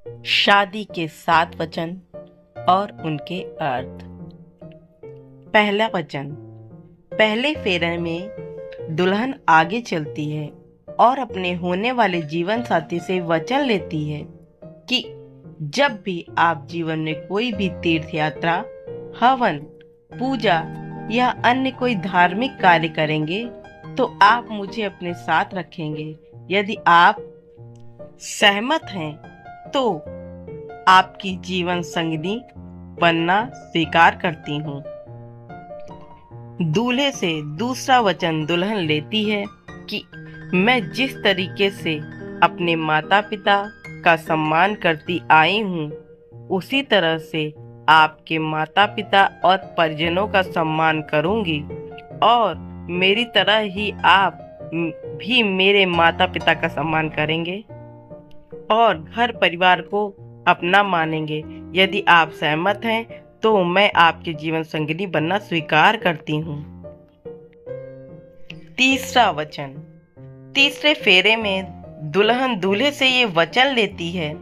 शादी के 7 वचन और उनके अर्थ। पहला वचन। पहले फेरे में दुल्हन आगे चलती है और अपने होने वाले जीवन साथी से वचन लेती है कि जब भी आप जीवन में कोई भी तीर्थ यात्रा, हवन, पूजा या अन्य कोई धार्मिक कार्य करेंगे तो आप मुझे अपने साथ रखेंगे। यदि आप सहमत हैं तो आपकी जीवन संगिनी बनना स्वीकार करती हूँ। दूल्हे से दूसरा वचन दुल्हन लेती है कि मैं जिस तरीके से अपने माता पिता का सम्मान करती आई हूँ उसी तरह से आपके माता पिता और परिजनों का सम्मान करूँगी और मेरी तरह ही आप भी मेरे माता पिता का सम्मान करेंगे और घर परिवार को अपना मानेंगे। यदि आप सहमत हैं तो मैं आपके जीवन संगिनी बनना स्वीकार करती हूँ। तीसरा वचन। तीसरे फेरे में दुल्हन दूल्हे से ये वचन लेती है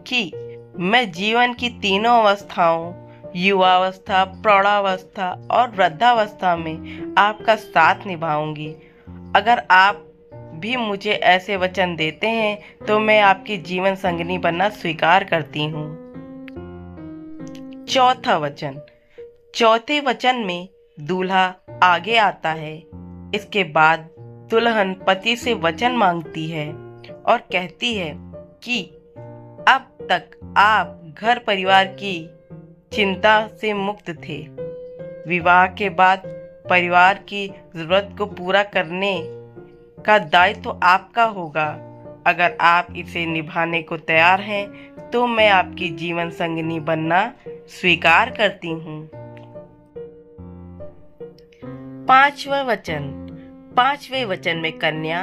कि मैं जीवन की तीनों अवस्थाओं, युवावस्था, प्रौढ़ावस्था और वृद्धावस्था में आपका साथ निभाऊंगी। अगर आप भी मुझे ऐसे वचन देते हैं तो मैं आपकी जीवन संगिनी बनना स्वीकार करती हूँ। चौथा वचन। चौथे वचन में दूल्हा आगे आता है। इसके बाद दुल्हन पति से वचन मांगती है और कहती है कि अब तक आप घर परिवार की चिंता से मुक्त थे। विवाह के बाद परिवार की जरूरत को पूरा करने का दायित्व तो आपका होगा। अगर आप इसे निभाने को तैयार हैं तो मैं आपकी जीवन संगिनी बनना स्वीकार करती हूँ। पांचवा वचन। पांचवें वचन में कन्या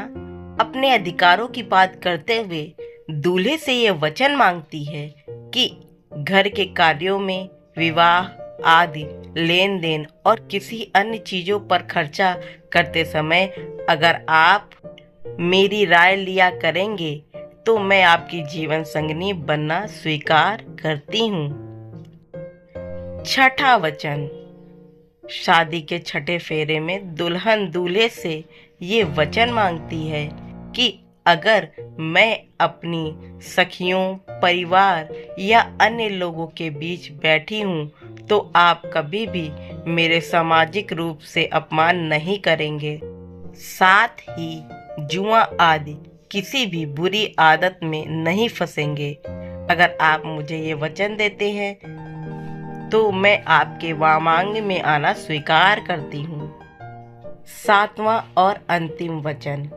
अपने अधिकारों की बात करते हुए दूल्हे से यह वचन मांगती है कि घर के कार्यों में, विवाह आदि, लेन देन और किसी अन्य चीजों पर खर्चा करते समय अगर आप मेरी राय लिया करेंगे तो मैं आपकी जीवन संगिनी बनना स्वीकार करती हूँ। छठा वचन। शादी के छठे फेरे में दुल्हन दूल्हे से ये वचन मांगती है कि अगर मैं अपनी सखियों, परिवार या अन्य लोगों के बीच बैठी हूँ तो आप कभी भी मेरे सामाजिक रूप से अपमान नहीं करेंगे। साथ ही जुआ आदि किसी भी बुरी आदत में नहीं फंसेंगे। अगर आप मुझे ये वचन देते हैं तो मैं आपके वामांग में आना स्वीकार करती हूँ। सातवां और अंतिम वचन।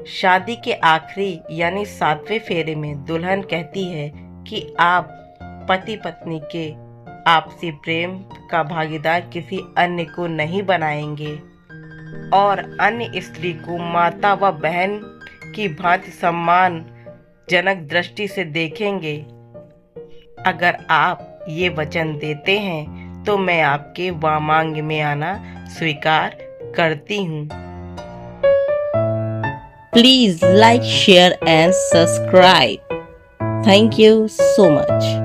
शादी के आखिरी यानी 7वें फेरे में दुल्हन कहती है कि आप पति पत्नी के आपसी प्रेम का भागीदार किसी अन्य को नहीं बनाएंगे और अन्य स्त्री को माता व बहन की भांति सम्मानजनक दृष्टि से देखेंगे। अगर आप ये वचन देते हैं तो मैं आपके वामांग में आना स्वीकार करती हूँ। Please like, share and subscribe. Thank you so much.